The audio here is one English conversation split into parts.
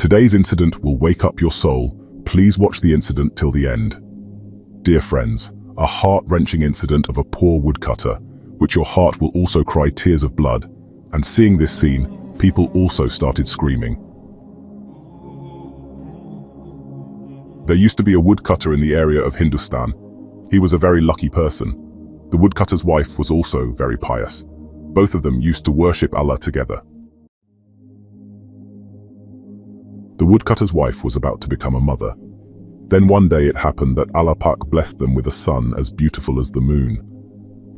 Today's incident will wake up your soul. Please watch the incident till the end. Dear friends, a heart-wrenching incident of a poor woodcutter, which your heart will also cry tears of blood. And seeing this scene, people also started screaming. There used to be a woodcutter in the area of Hindustan. He was a very lucky person. The woodcutter's wife was also very pious. Both of them used to worship Allah together. The woodcutter's wife was about to become a mother. Then one day it happened that Allah Pak blessed them with a son as beautiful as the moon.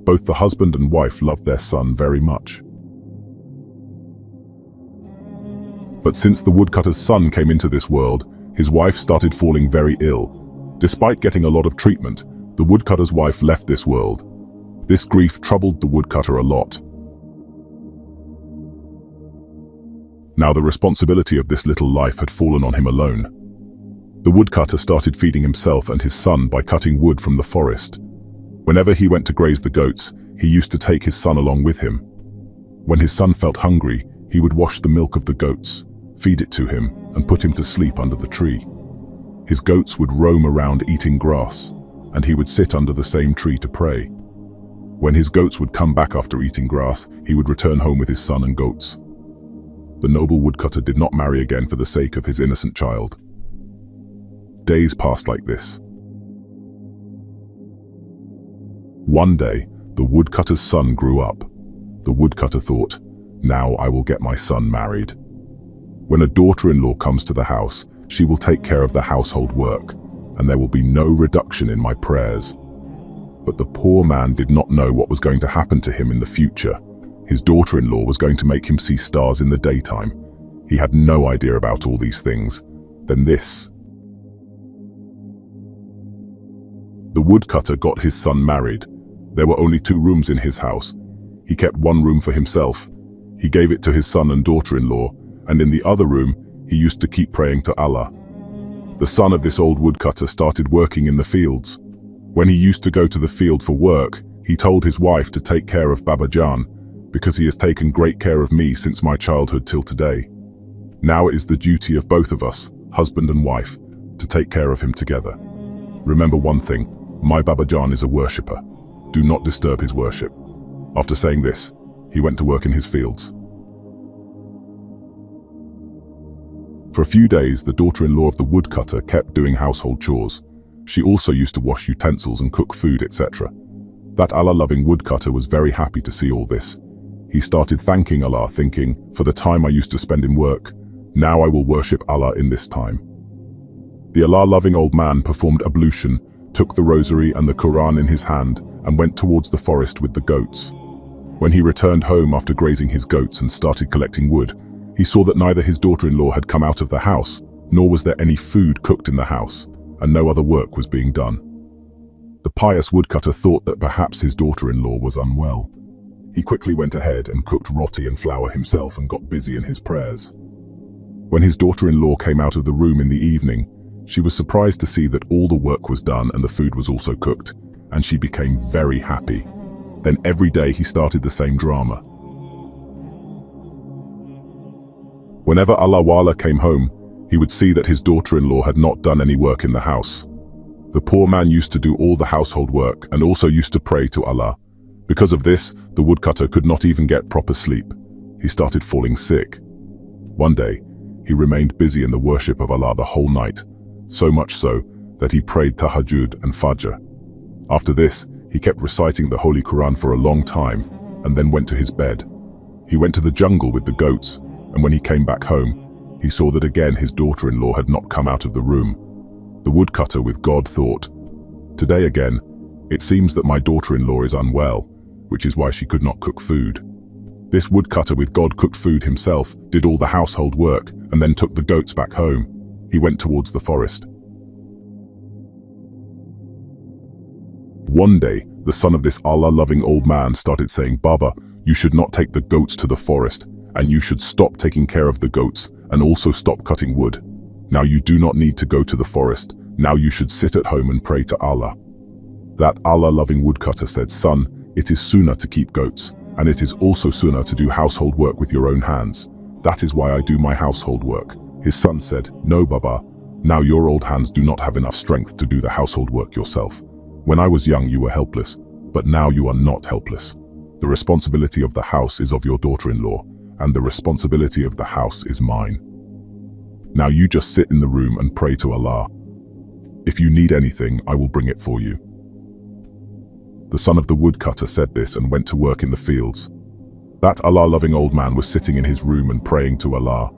Both the husband and wife loved their son very much. But since the woodcutter's son came into this world, his wife started falling very ill. Despite getting a lot of treatment, the woodcutter's wife left this world. This grief troubled the woodcutter a lot. Now the responsibility of this little life had fallen on him alone. The woodcutter started feeding himself and his son by cutting wood from the forest. Whenever he went to graze the goats, he used to take his son along with him. When his son felt hungry, he would wash the milk of the goats, feed it to him, and put him to sleep under the tree. His goats would roam around eating grass, and he would sit under the same tree to pray. When his goats would come back after eating grass, he would return home with his son and goats. The noble woodcutter did not marry again for the sake of his innocent child. Days passed like this. One day, the woodcutter's son grew up. The woodcutter thought, "Now I will get my son married. When a daughter-in-law comes to the house, she will take care of the household work, and there will be no reduction in my prayers." But the poor man did not know what was going to happen to him in the future. His daughter-in-law was going to make him see stars in the daytime. He had no idea about all these things. Then this. The woodcutter got his son married. There were only 2 rooms in his house. He kept one room for himself. He gave it to his son and daughter-in-law, and in the other room, he used to keep praying to Allah. The son of this old woodcutter started working in the fields. When he used to go to the field for work, he told his wife to take care of Baba Jan, because he has taken great care of me since my childhood till today. Now it is the duty of both of us, husband and wife, to take care of him together. Remember one thing, my Baba Jan is a worshipper. Do not disturb his worship. After saying this, he went to work in his fields. For a few days, the daughter-in-law of the woodcutter kept doing household chores. She also used to wash utensils and cook food, etc. That Allah-loving woodcutter was very happy to see all this. He started thanking Allah, thinking, "For the time I used to spend in work, now I will worship Allah in this time." The Allah-loving old man performed ablution, took the rosary and the Quran in his hand, and went towards the forest with the goats. When he returned home after grazing his goats and started collecting wood, he saw that neither his daughter-in-law had come out of the house, nor was there any food cooked in the house, and no other work was being done. The pious woodcutter thought that perhaps his daughter-in-law was unwell. He quickly went ahead and cooked roti and flour himself and got busy in his prayers. When his daughter-in-law came out of the room in the evening, she was surprised to see that all the work was done and the food was also cooked, and she became very happy. Then every day he started the same drama. Whenever Allah Wala came home, he would see that his daughter-in-law had not done any work in the house. The poor man used to do all the household work and also used to pray to Allah. Because of this, the woodcutter could not even get proper sleep. He started falling sick. One day, he remained busy in the worship of Allah the whole night, so much so that he prayed Tahajjud and Fajr. After this, he kept reciting the Holy Quran for a long time and then went to his bed. He went to the jungle with the goats, and when he came back home, he saw that again his daughter-in-law had not come out of the room. The woodcutter with God thought, "Today again, it seems that my daughter-in-law is unwell, which is why she could not cook food." This woodcutter with God cooked food himself, did all the household work, and then took the goats back home. He went towards the forest. One day, the son of this Allah-loving old man started saying, "Baba, you should not take the goats to the forest, and you should stop taking care of the goats, and also stop cutting wood. Now you do not need to go to the forest. Now you should sit at home and pray to Allah." That Allah-loving woodcutter said, "Son, it is sunnah to keep goats, and it is also sunnah to do household work with your own hands. That is why I do my household work." His son said, "No, Baba. Now your old hands do not have enough strength to do the household work yourself. When I was young, you were helpless, but now you are not helpless. The responsibility of the house is of your daughter-in-law, and the responsibility of the house is mine. Now you just sit in the room and pray to Allah. If you need anything, I will bring it for you." The son of the woodcutter said this and went to work in the fields. That Allah-loving old man was sitting in his room and praying to Allah.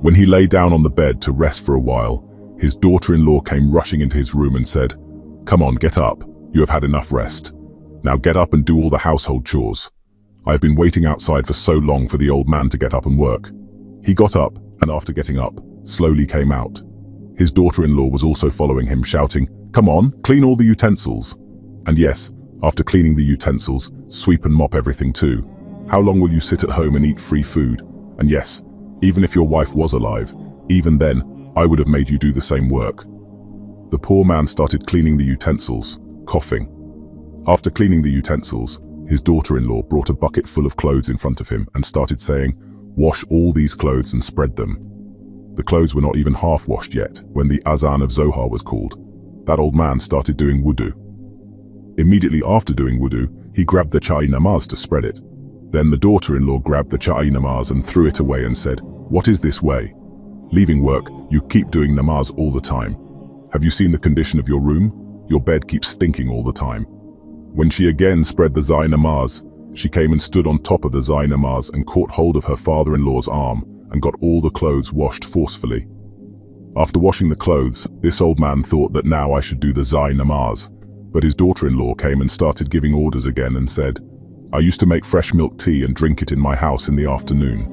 When he lay down on the bed to rest for a while, his daughter-in-law came rushing into his room and said, "Come on, get up. You have had enough rest. Now get up and do all the household chores. I have been waiting outside for so long for the old man to get up and work." He got up, and after getting up, slowly came out. His daughter-in-law was also following him, shouting, "Come on, clean all the utensils." And yes, after cleaning the utensils, sweep and mop everything too. How long will you sit at home and eat free food? And yes, even if your wife was alive, even then, I would have made you do the same work. The poor man started cleaning the utensils, coughing. After cleaning the utensils, his daughter-in-law brought a bucket full of clothes in front of him and started saying, "Wash all these clothes and spread them." The clothes were not even half washed yet when the azan of Zohar was called. That old man started doing wudu. Immediately after doing wudu, he grabbed the chai namaz to spread it. Then the daughter-in-law grabbed the chai namaz and threw it away and said, "What is this way? Leaving work, you keep doing namaz all the time. Have you seen the condition of your room? Your bed keeps stinking all the time." When she again spread the zai namaz, she came and stood on top of the zai namaz and caught hold of her father-in-law's arm and got all the clothes washed forcefully. After washing the clothes, this old man thought that now I should do the zai namaz, but his daughter-in-law came and started giving orders again and said, "I used to make fresh milk tea and drink it in my house in the afternoon.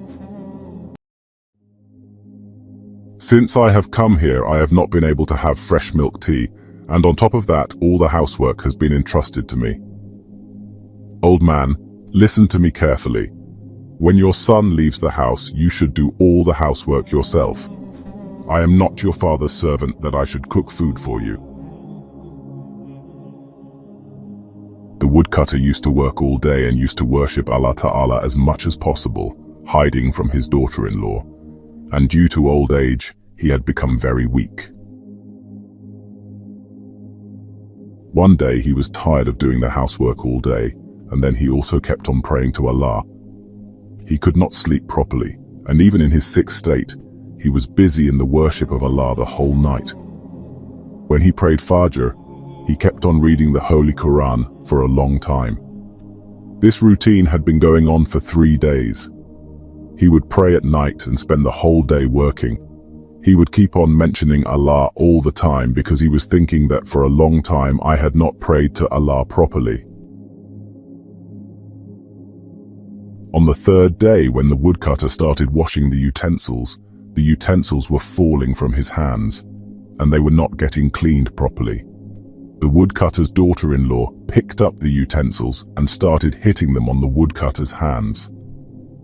Since I have come here, I have not been able to have fresh milk tea, and on top of that, all the housework has been entrusted to me." Old man, listen to me carefully. When your son leaves the house, you should do all the housework yourself. I am not your father's servant that I should cook food for you. The woodcutter used to work all day and used to worship Allah Ta'ala as much as possible, hiding from his daughter-in-law. And due to old age, he had become very weak. One day he was tired of doing the housework all day, and then he also kept on praying to Allah. He could not sleep properly, and even in his sick state, he was busy in the worship of Allah the whole night. When he prayed Fajr, he kept on reading the Holy Quran for a long time. This routine had been going on for 3 days. He would pray at night and spend the whole day working. He would keep on mentioning Allah all the time because he was thinking that for a long time I had not prayed to Allah properly. On the 3rd day, when the woodcutter started washing the utensils were falling from his hands, and they were not getting cleaned properly. The woodcutter's daughter-in-law picked up the utensils and started hitting them on the woodcutter's hands.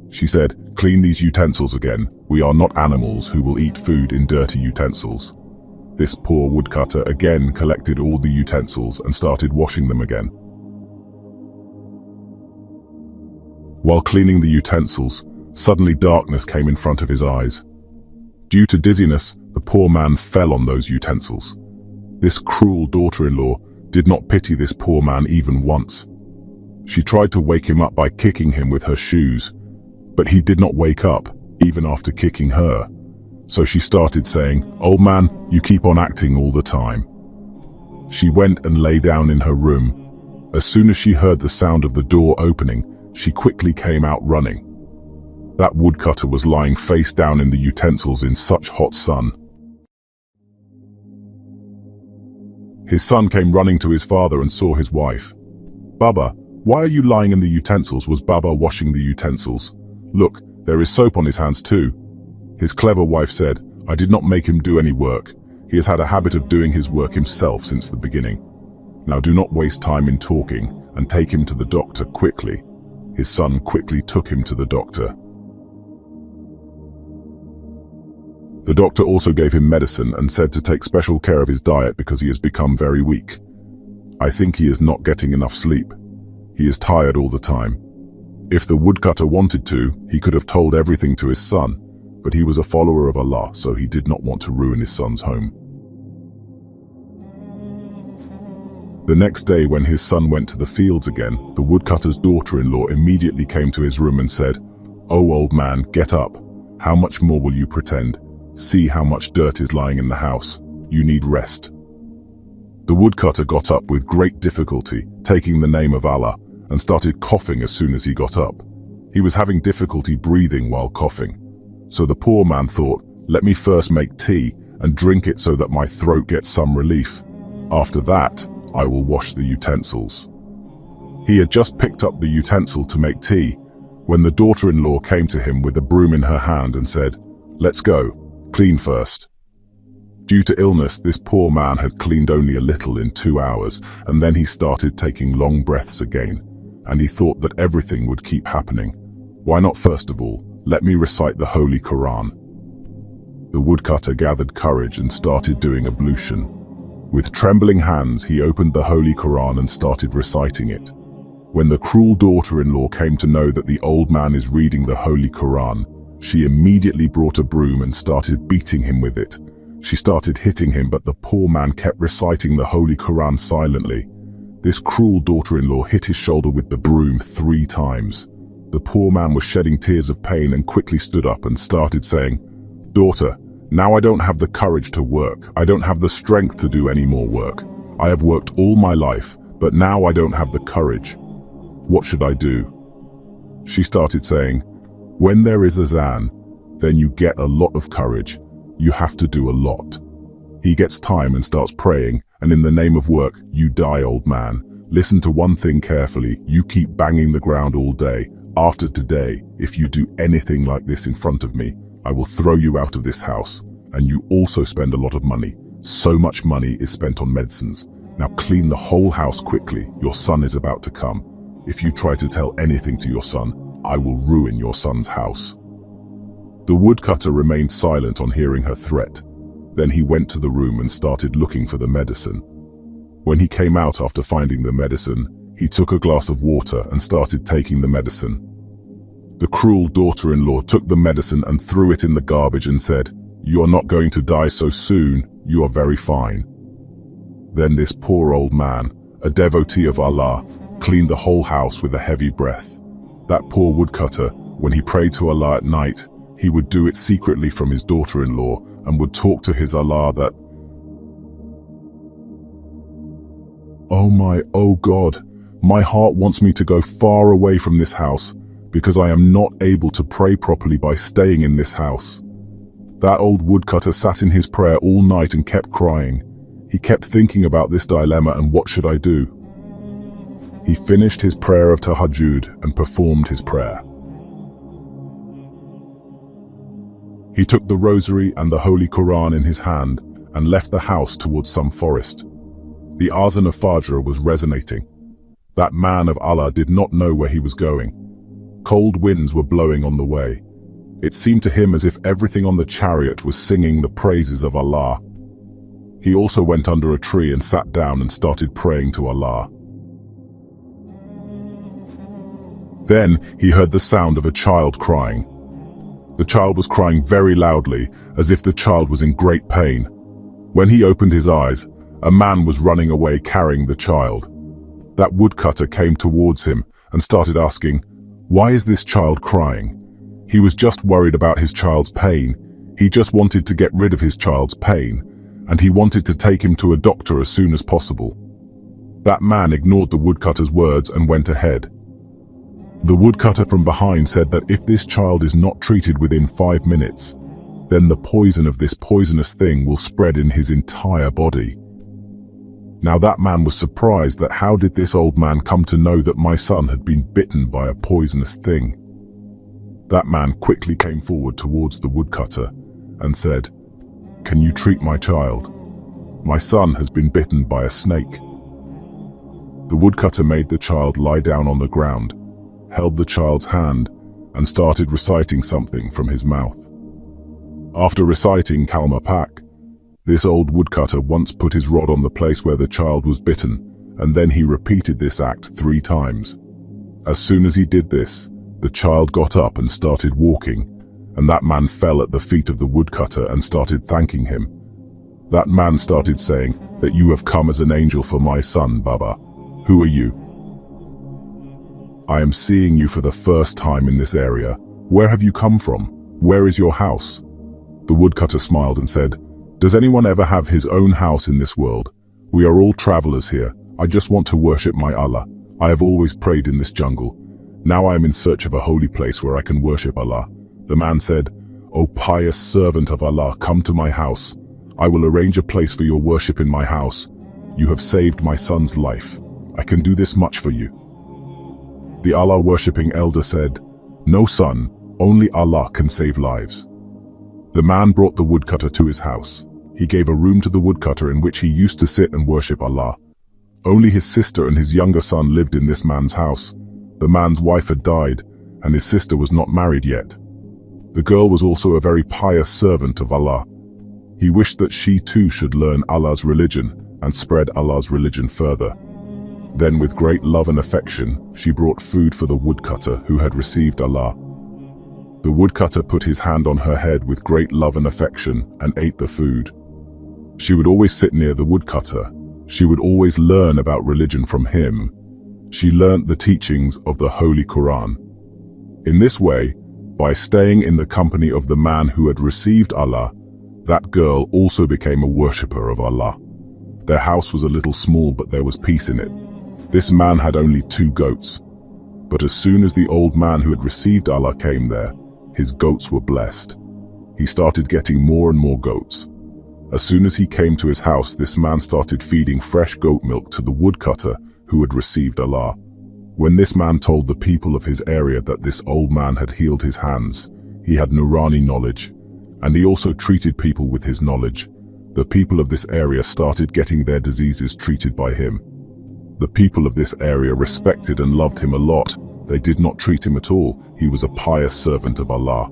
She said, "Clean these utensils again. We are not animals who will eat food in dirty utensils." This poor woodcutter again collected all the utensils and started washing them again. While cleaning the utensils, suddenly darkness came in front of his eyes. Due to dizziness, the poor man fell on those utensils. This cruel daughter-in-law did not pity this poor man even once. She tried to wake him up by kicking him with her shoes, but he did not wake up, even after kicking her. So she started saying, "Old man, you keep on acting all the time." She went and lay down in her room. As soon as she heard the sound of the door opening, she quickly came out running. That woodcutter was lying face down in the utensils in such hot sun. His son came running to his father and saw his wife. "Baba, why are you lying in the utensils?" Was Baba washing the utensils? "Look, there is soap on his hands too." His clever wife said, "I did not make him do any work. He has had a habit of doing his work himself since the beginning. Now do not waste time in talking and take him to the doctor quickly." His son quickly took him to the doctor. The doctor also gave him medicine and said to take special care of his diet because he has become very weak. "I think he is not getting enough sleep. He is tired all the time. If the woodcutter wanted to, he could have told everything to his son, but he was a follower of Allah, so he did not want to ruin his son's home. The next day, when his son went to the fields again, the woodcutter's daughter-in-law immediately came to his room and said, "Oh, old man, get up. How much more will you pretend? See how much dirt is lying in the house. You need rest." The woodcutter got up with great difficulty, taking the name of Allah, and started coughing as soon as he got up. He was having difficulty breathing while coughing. So the poor man thought, "Let me first make tea and drink it so that my throat gets some relief. After that, I will wash the utensils." He had just picked up the utensil to make tea when the daughter-in-law came to him with a broom in her hand and said, "Let's go, clean first." Due to illness, this poor man had cleaned only a little in 2 hours, and then he started taking long breaths again, and he thought that everything would keep happening. Why not first of all, let me recite the Holy Quran. The woodcutter gathered courage and started doing ablution. With trembling hands, he opened the Holy Quran and started reciting it. When the cruel daughter-in-law came to know that the old man is reading the Holy Quran, she immediately brought a broom and started beating him with it. She started hitting him, but the poor man kept reciting the Holy Quran silently. This cruel daughter-in-law hit his shoulder with the broom 3 times. The poor man was shedding tears of pain and quickly stood up and started saying, "Daughter, now I don't have the courage to work. I don't have the strength to do any more work. I have worked all my life, but now I don't have the courage. What should I do?" She started saying, "When there is azan, then you get a lot of courage. You have to do a lot." He gets time and starts praying, and in the name of work, you die, old man. Listen to one thing carefully. You keep banging the ground all day. After today, if you do anything like this in front of me, I will throw you out of this house. And you also spend a lot of money. So much money is spent on medicines. Now clean the whole house quickly. Your son is about to come. If you try to tell anything to your son, I will ruin your son's house." The woodcutter remained silent on hearing her threat. Then he went to the room and started looking for the medicine. When he came out after finding the medicine, he took a glass of water and started taking the medicine. The cruel daughter-in-law took the medicine and threw it in the garbage and said, "You are not going to die so soon. You are very fine." Then this poor old man, a devotee of Allah, cleaned the whole house with a heavy breath. That poor woodcutter, when he prayed to Allah at night, he would do it secretly from his daughter-in-law and would talk to his Allah that, "Oh God, my heart wants me to go far away from this house because I am not able to pray properly by staying in this house." That old woodcutter sat in his prayer all night and kept crying. He kept thinking about this dilemma and what should I do? He finished his prayer of tahajjud and performed his prayer. He took the rosary and the Holy Quran in his hand and left the house towards some forest. The azan of Fajr was resonating. That man of Allah did not know where he was going. Cold winds were blowing on the way. It seemed to him as if everything on the chariot was singing the praises of Allah. He also went under a tree and sat down and started praying to Allah. Then he heard the sound of a child crying. The child was crying very loudly, as if the child was in great pain. When he opened his eyes, a man was running away carrying the child. That woodcutter came towards him and started asking, "Why is this child crying?" He was just worried about his child's pain. He just wanted to get rid of his child's pain, and he wanted to take him to a doctor as soon as possible. That man ignored the woodcutter's words and went ahead. The woodcutter from behind said that if this child is not treated within 5 minutes, then the poison of this poisonous thing will spread in his entire body. Now that man was surprised that how did this old man come to know that my son had been bitten by a poisonous thing? That man quickly came forward towards the woodcutter and said, "Can you treat my child? My son has been bitten by a snake." The woodcutter made the child lie down on the ground, held the child's hand, and started reciting something from his mouth. After reciting Kalma Pak, this old woodcutter once put his rod on the place where the child was bitten, and then he repeated this act 3 times. As soon as he did this, The child got up and started walking, and that man fell at the feet of the woodcutter and started thanking him. That man started saying that you have come as an angel for my son, Baba. Who are you? I am seeing you for the first time in this area. Where have you come from? Where is your house? The woodcutter smiled and said, does anyone ever have his own house in this world? We are all travelers here. I just want to worship my Allah. I have always prayed in this jungle. Now I am in search of a holy place where I can worship Allah. The man said, O pious servant of Allah, come to my house. I will arrange a place for your worship in my house. You have saved my son's life. I can do this much for you. The Allah-worshipping elder said, no son, only Allah can save lives. The man brought the woodcutter to his house. He gave a room to the woodcutter in which he used to sit and worship Allah. Only his sister and his younger son lived in this man's house. The man's wife had died, and his sister was not married yet. The girl was also a very pious servant of Allah. He wished that she too should learn Allah's religion and spread Allah's religion further. Then with great love and affection, she brought food for the woodcutter who had received Allah. The woodcutter put his hand on her head with great love and affection and ate the food. She would always sit near the woodcutter. She would always learn about religion from him. She learnt the teachings of the Holy Quran. In this way, by staying in the company of the man who had received Allah, that girl also became a worshipper of Allah. Their house was a little small, but there was peace in it. This man had only 2 goats. But as soon as the old man who had received Allah came there, his goats were blessed. He started getting more and more goats. As soon as he came to his house, this man started feeding fresh goat milk to the woodcutter who had received Allah. When this man told the people of his area that this old man had healed his hands, he had Nurani knowledge, and he also treated people with his knowledge. The people of this area started getting their diseases treated by him. The people of this area respected and loved him a lot. They did not treat him at all. He was a pious servant of Allah.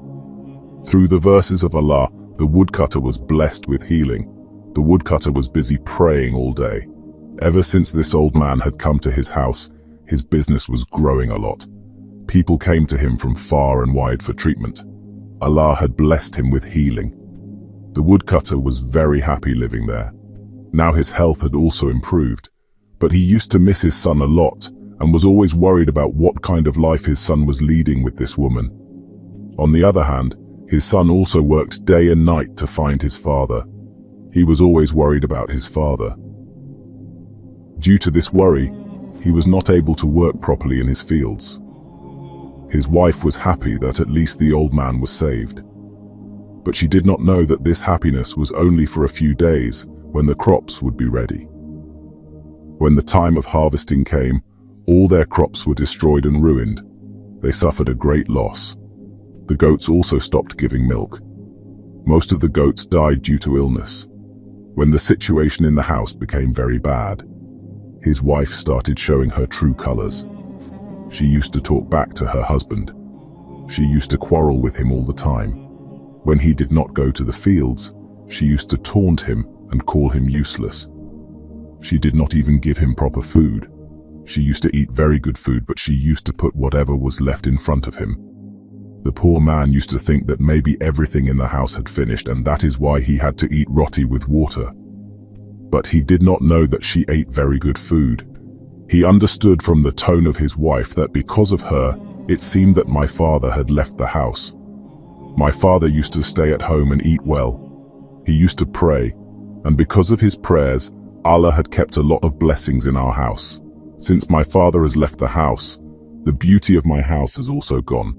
Through the verses of Allah, the woodcutter was blessed with healing. The woodcutter was busy praying all day. Ever since this old man had come to his house, his business was growing a lot. People came to him from far and wide for treatment. Allah had blessed him with healing. The woodcutter was very happy living there. Now his health had also improved, but he used to miss his son a lot and was always worried about what kind of life his son was leading with this woman. On the other hand, his son also worked day and night to find his father. He was always worried about his father. Due to this worry, he was not able to work properly in his fields. His wife was happy that at least the old man was saved. But she did not know that this happiness was only for a few days when the crops would be ready. When the time of harvesting came, all their crops were destroyed and ruined. They suffered a great loss. The goats also stopped giving milk. Most of the goats died due to illness. When the situation in the house became very bad, his wife started showing her true colors. She used to talk back to her husband. She used to quarrel with him all the time. When he did not go to the fields, she used to taunt him and call him useless. She did not even give him proper food. She used to eat very good food, but she used to put whatever was left in front of him. The poor man used to think that maybe everything in the house had finished, and that is why he had to eat roti with water. But he did not know that she ate very good food. He understood from the tone of his wife that because of her, it seemed that my father had left the house. My father used to stay at home and eat well. He used to pray, and because of his prayers, Allah had kept a lot of blessings in our house. Since my father has left the house, the beauty of my house has also gone.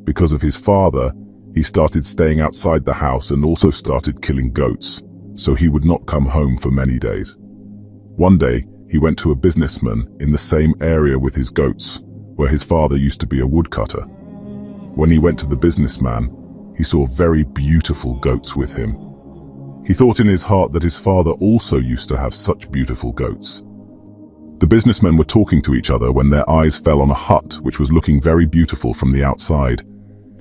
Because of his father, he started staying outside the house and also started killing goats, so he would not come home for many days. One day, he went to a businessman in the same area with his goats, where his father used to be a woodcutter. When he went to the businessman, he saw very beautiful goats with him. He thought in his heart that his father also used to have such beautiful goats. The businessmen were talking to each other when their eyes fell on a hut which was looking very beautiful from the outside.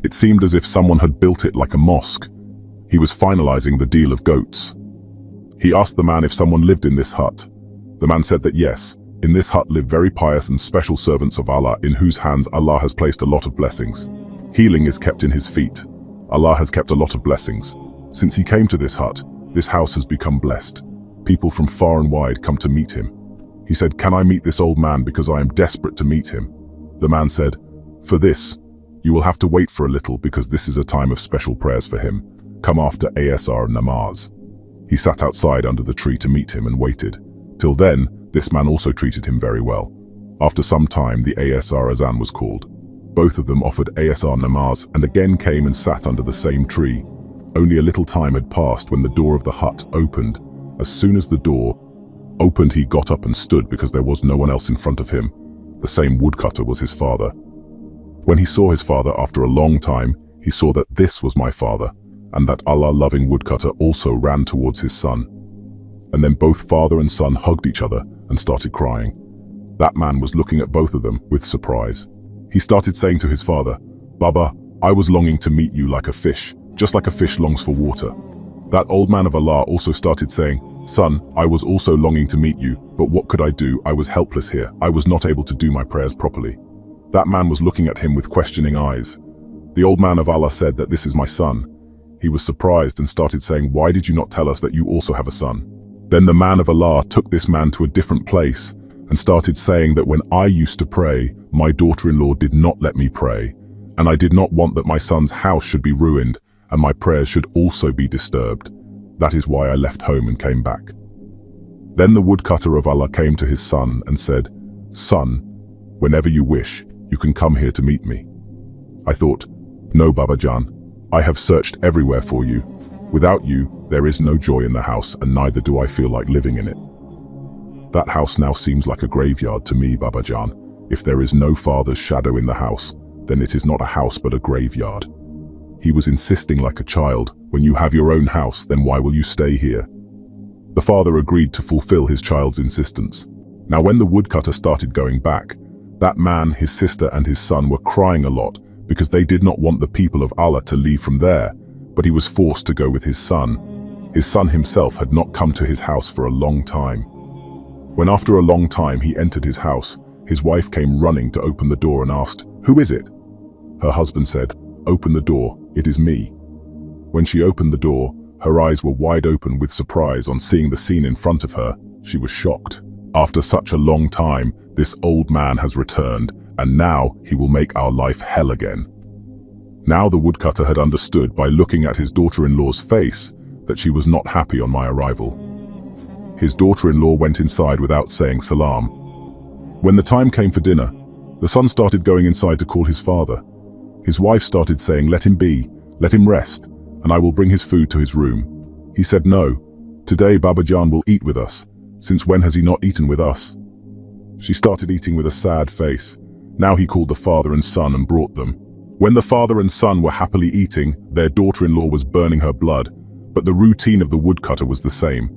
It seemed as if someone had built it like a mosque. He was finalizing the deal of goats. He asked the man if someone lived in this hut. The man said that yes, In this hut live very pious and special servants of Allah in whose hands Allah has placed a lot of blessings. Healing is kept in his feet. Allah has kept a lot of blessings. Since he came to this hut, this house has become blessed. People from far and wide come to meet him. He said, "Can I meet this old man because I am desperate to meet him?" The man said, "For this, you will have to wait for a little because this is a time of special prayers for him. Come after Asr namaz." He sat outside under the tree to meet him and waited. Till then, this man also treated him very well. After some time, the Asr azan was called. Both of them offered Asr namaz and again came and sat under the same tree. Only a little time had passed when the door of the hut opened. As soon as the door opened, he got up and stood because there was no one else in front of him. The same woodcutter was his father. When he saw his father after a long time, he saw that this was my father, and that Allah-loving woodcutter also ran towards his son. And then both father and son hugged each other and started crying. That man was looking at both of them with surprise. He started saying to his father, "Baba, I was longing to meet you like a fish, just like a fish longs for water." That old man of Allah also started saying, "Son, I was also longing to meet you, but what could I do? I was helpless here. I was not able to do my prayers properly." That man was looking at him with questioning eyes. The old man of Allah said that this is my son. He was surprised and started saying, "Why did you not tell us that you also have a son?" Then the man of Allah took this man to a different place and started saying that when I used to pray, my daughter-in-law did not let me pray, and I did not want that my son's house should be ruined and my prayers should also be disturbed. That is why I left home and came back. Then the woodcutter of Allah came to his son and said, "Son, whenever you wish, you can come here to meet me." I thought, "No, Babajan, I have searched everywhere for you. Without you, there is no joy in the house, and neither do I feel like living in it. That house now seems like a graveyard to me, Babajan. If there is no father's shadow in the house, then it is not a house but a graveyard." He was insisting like a child, "When you have your own house, then why will you stay here?" The father agreed to fulfill his child's insistence. Now when the woodcutter started going back, that man, his sister and his son were crying a lot because they did not want the people of Allah to leave from there, but he was forced to go with his son. His son himself had not come to his house for a long time. When after a long time he entered his house, his wife came running to open the door and asked, "Who is it?" Her husband said, "Open the door, it is me." When she opened the door, her eyes were wide open with surprise on seeing the scene in front of her. She was shocked. After such a long time, this old man has returned, and now he will make our life hell again. Now the woodcutter had understood by looking at his daughter-in-law's face that she was not happy on my arrival. His daughter-in-law went inside without saying salam. When the time came for dinner, the son started going inside to call his father. His wife started saying, "Let him be, let him rest, and I will bring his food to his room." He said, "No, today Babajan will eat with us. Since when has he not eaten with us?" She started eating with a sad face. Now he called the father and son and brought them. When the father and son were happily eating, their daughter-in-law was burning her blood, but the routine of the woodcutter was the same.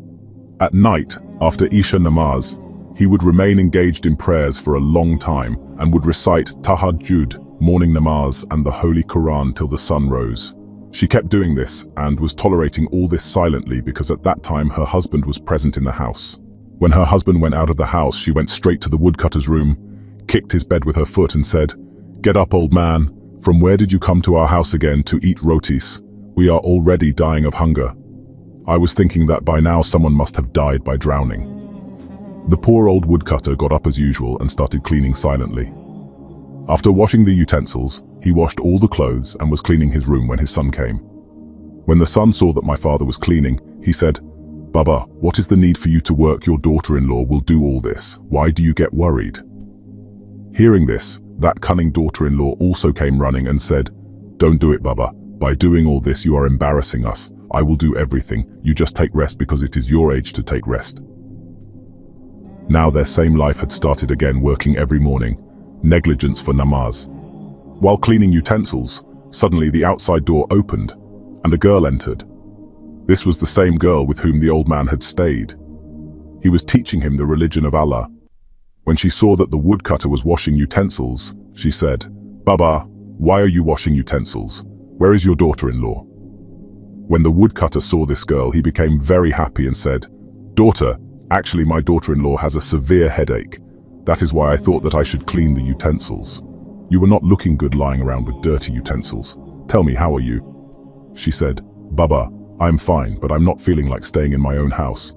At night, after Isha namaz, he would remain engaged in prayers for a long time and would recite tahajjud, morning namaz, and the Holy Quran till the sun rose. She kept doing this and was tolerating all this silently because at that time her husband was present in the house. When her husband went out of the house, she went straight to the woodcutter's room, kicked his bed with her foot and said, "Get up, old man. From where did you come to our house again to eat rotis? We are already dying of hunger." I was thinking that by now someone must have died by drowning. The poor old woodcutter got up as usual and started cleaning silently. After washing the utensils, he washed all the clothes and was cleaning his room when his son came. When the son saw that my father was cleaning, he said, "Baba, what is the need for you to work? Your daughter-in-law will do all this. Why do you get worried?" Hearing this, that cunning daughter-in-law also came running and said, "Don't do it, Baba. By doing all this, you are embarrassing us. I will do everything. You just take rest because it is your age to take rest." Now their same life had started again, working every morning. Negligence for namaz. While cleaning utensils, suddenly the outside door opened, and a girl entered. This was the same girl with whom the old man had stayed. He was teaching him the religion of Allah. When she saw that the woodcutter was washing utensils, she said, "Baba, why are you washing utensils? Where is your daughter-in-law?" When the woodcutter saw this girl, he became very happy and said, "Daughter, actually my daughter-in-law has a severe headache. That is why I thought that I should clean the utensils. You were not looking good lying around with dirty utensils. Tell me, how are you? She said, Baba, I'm fine, but I'm not feeling like staying in my own house.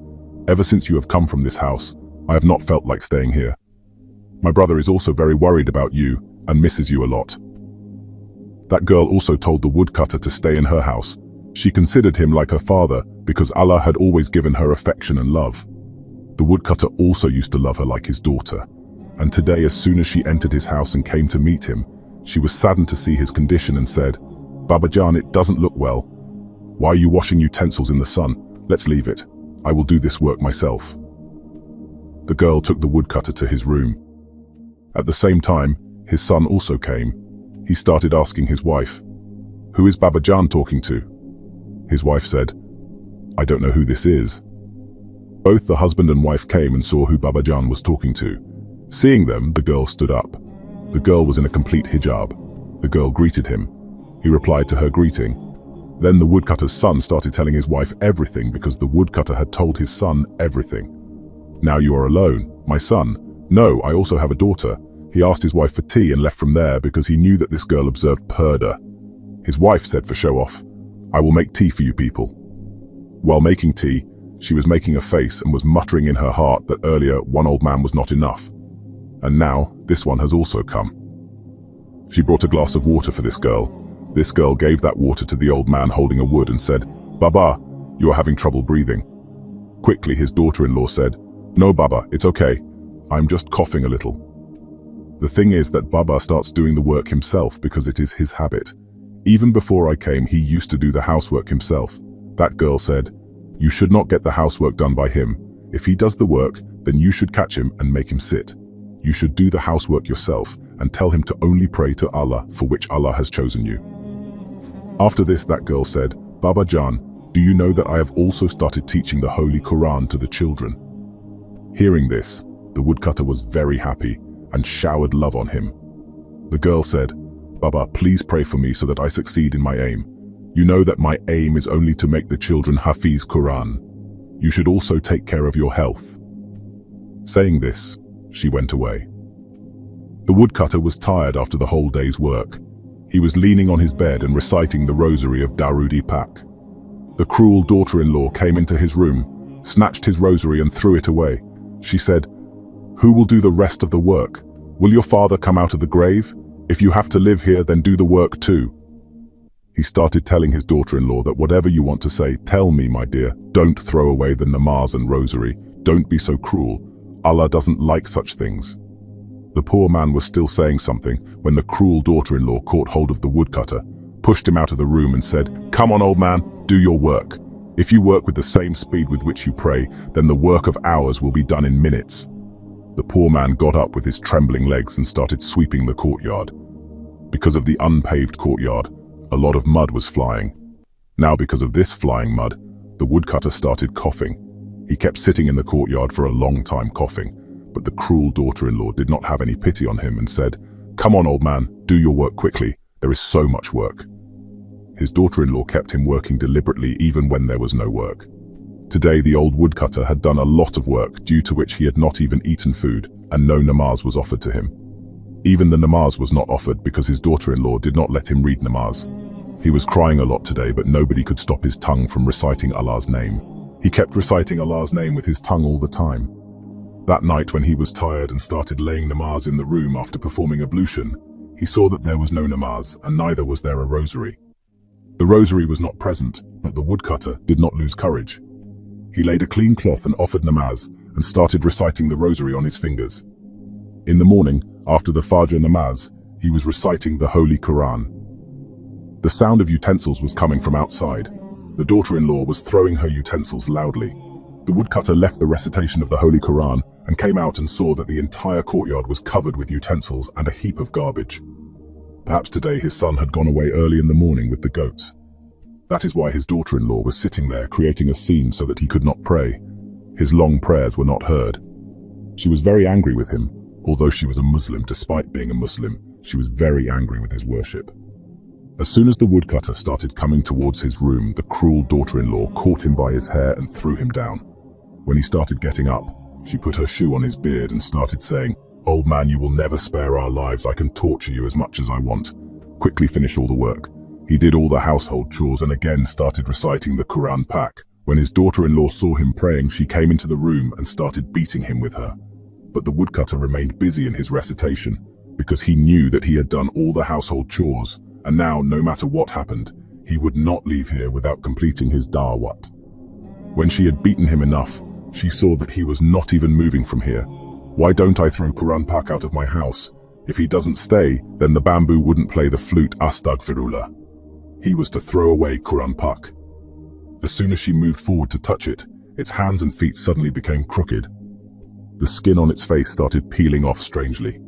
Ever since you have come from this house, I have not felt like staying here. My brother is also very worried about you and misses you a lot. That girl also told the woodcutter to stay in her house. She considered him like her father because Allah had always given her affection and love. The woodcutter also used to love her like his daughter. And today, as soon as she entered his house and came to meet him, she was saddened to see his condition and said, Baba Jan, it doesn't look well. Why are you washing utensils in the sun? Let's leave it. I will do this work myself. The girl took the woodcutter to his room. At the same time, his son also came. He started asking his wife, Who is Baba Jan talking to? His wife said, I don't know who this is. Both the husband and wife came and saw who Baba Jan was talking to. Seeing them, the girl stood up. The girl was in a complete hijab. The girl greeted him. He replied to her greeting. Then the woodcutter's son started telling his wife everything because the woodcutter had told his son everything. Now you are alone, my son. No, I also have a daughter. He asked his wife for tea and left from there because he knew that this girl observed purdah. His wife said for show off, I will make tea for you people. While making tea, she was making a face and was muttering in her heart that earlier one old man was not enough. And now this one has also come. She brought a glass of water for this girl. This girl gave that water to the old man holding a wood and said, Baba, you are having trouble breathing. Quickly his daughter-in-law said, No Baba, it's okay. I'm just coughing a little. The thing is that Baba starts doing the work himself because it is his habit. Even before I came, he used to do the housework himself. That girl said, You should not get the housework done by him. If he does the work, then you should catch him and make him sit. You should do the housework yourself and tell him to only pray to Allah for which Allah has chosen you. After this, that girl said, Baba Jan, do you know that I have also started teaching the Holy Quran to the children? Hearing this, the woodcutter was very happy and showered love on him. The girl said, Baba, please pray for me so that I succeed in my aim. You know that my aim is only to make the children Hafiz Quran. You should also take care of your health. Saying this, she went away. The woodcutter was tired after the whole day's work. He was leaning on his bed and reciting the rosary of Darudi Pak. The cruel daughter-in-law came into his room, snatched his rosary and threw it away. She said, Who will do the rest of the work? Will your father come out of the grave? If you have to live here, then do the work too. He started telling his daughter-in-law that whatever you want to say, tell me, my dear. Don't throw away the namaz and rosary. Don't be so cruel. Allah doesn't like such things. The poor man was still saying something when the cruel daughter-in-law caught hold of the woodcutter, pushed him out of the room and said, Come on, old man, do your work. If you work with the same speed with which you pray, then the work of hours will be done in minutes. The poor man got up with his trembling legs and started sweeping the courtyard. Because of the unpaved courtyard, a lot of mud was flying. Now because of this flying mud, the woodcutter started coughing. He kept sitting in the courtyard for a long time coughing, but the cruel daughter-in-law did not have any pity on him and said, Come on, old man, do your work quickly. There is so much work. His daughter-in-law kept him working deliberately even when there was no work. Today the old woodcutter had done a lot of work, due to which he had not even eaten food, and no namaz was offered to him. Even the namaz was not offered because his daughter-in-law did not let him read namaz. He was crying a lot today, but nobody could stop his tongue from reciting Allah's name. He kept reciting Allah's name with his tongue all the time. That night when he was tired and started laying namaz in the room after performing ablution, he saw that there was no namaz and neither was there a rosary. The rosary was not present, but the woodcutter did not lose courage. He laid a clean cloth and offered namaz and started reciting the rosary on his fingers. In the morning, after the Fajr namaz, he was reciting the Holy Quran. The sound of utensils was coming from outside. The daughter-in-law was throwing her utensils loudly. The woodcutter left the recitation of the Holy Quran and came out and saw that the entire courtyard was covered with utensils and a heap of garbage. Perhaps today his son had gone away early in the morning with the goats. That is why his daughter-in-law was sitting there creating a scene so that he could not pray. His long prayers were not heard. She was very angry with him. Although she was a Muslim, despite being a Muslim, she was very angry with his worship. As soon as the woodcutter started coming towards his room, the cruel daughter-in-law caught him by his hair and threw him down. When he started getting up, she put her shoe on his beard and started saying, "Old man, you will never spare our lives. I can torture you as much as I want. Quickly finish all the work." He did all the household chores and again started reciting the Quran Pak. When his daughter-in-law saw him praying, she came into the room and started beating him with her. But the woodcutter remained busy in his recitation, because he knew that he had done all the household chores, and now, no matter what happened, he would not leave here without completing his da'wat. When she had beaten him enough, she saw that he was not even moving from here. "Why don't I throw Quran Pak out of my house? If he doesn't stay, then the bamboo wouldn't play the flute Astaghfirullah." He was to throw away Quran Pak. As soon as she moved forward to touch it, its hands and feet suddenly became crooked. The skin on its face started peeling off strangely.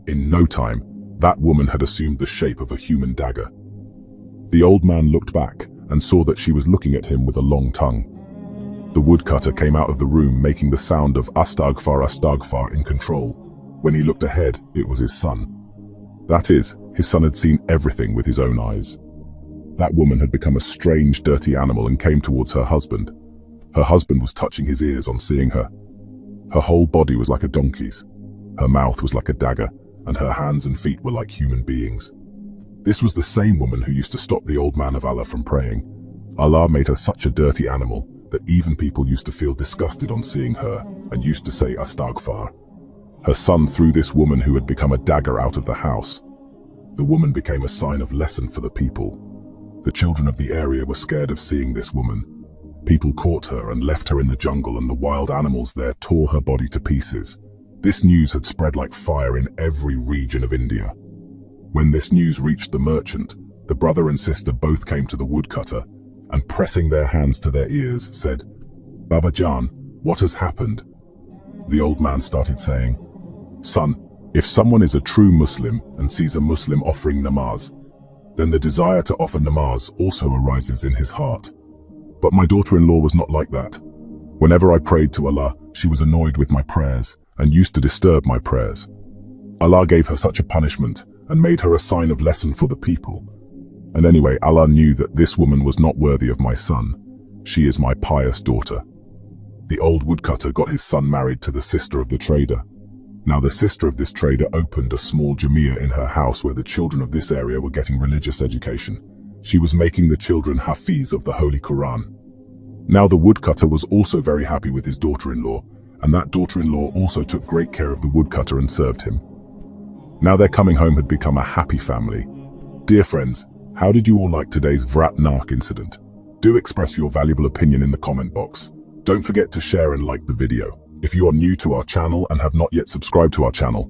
In no time, that woman had assumed the shape of a human dagger. The old man looked back and saw that she was looking at him with a long tongue. The woodcutter came out of the room making the sound of Astaghfar Astaghfar in control. When he looked ahead, it was his son. That is, his son had seen everything with his own eyes. That woman had become a strange, dirty animal and came towards her husband. Her husband was touching his ears on seeing her. Her whole body was like a donkey's. Her mouth was like a dagger, and her hands and feet were like human beings. This was the same woman who used to stop the old man of Allah from praying. Allah made her such a dirty animal that even people used to feel disgusted on seeing her and used to say Astaghfar. Her son threw this woman who had become a dagger out of the house. The woman became a sign of lesson for the people. The children of the area were scared of seeing this woman. People caught her and left her in the jungle, and the wild animals there tore her body to pieces. This news had spread like fire in every region of India. When this news reached the merchant, the brother and sister both came to the woodcutter and, pressing their hands to their ears, said, "Baba Jan, what has happened?" The old man started saying, "Son, if someone is a true Muslim and sees a Muslim offering namaz, then the desire to offer namaz also arises in his heart. But my daughter-in-law was not like that. Whenever I prayed to Allah, she was annoyed with my prayers and used to disturb my prayers. Allah gave her such a punishment and made her a sign of lesson for the people. And anyway, Allah knew that this woman was not worthy of my son. She is my pious daughter." The old woodcutter got his son married to the sister of the trader. Now the sister of this trader opened a small jamia in her house where the children of this area were getting religious education. She was making the children hafiz of the Holy Quran. Now the woodcutter was also very happy with his daughter-in-law, and that daughter-in-law also took great care of the woodcutter and served him. Now their coming home had become a happy family. Dear friends, how did you all like today's Vrat Nark incident? Do express your valuable opinion in the comment box. Don't forget to share and like the video. If you are new to our channel and have not yet subscribed to our channel,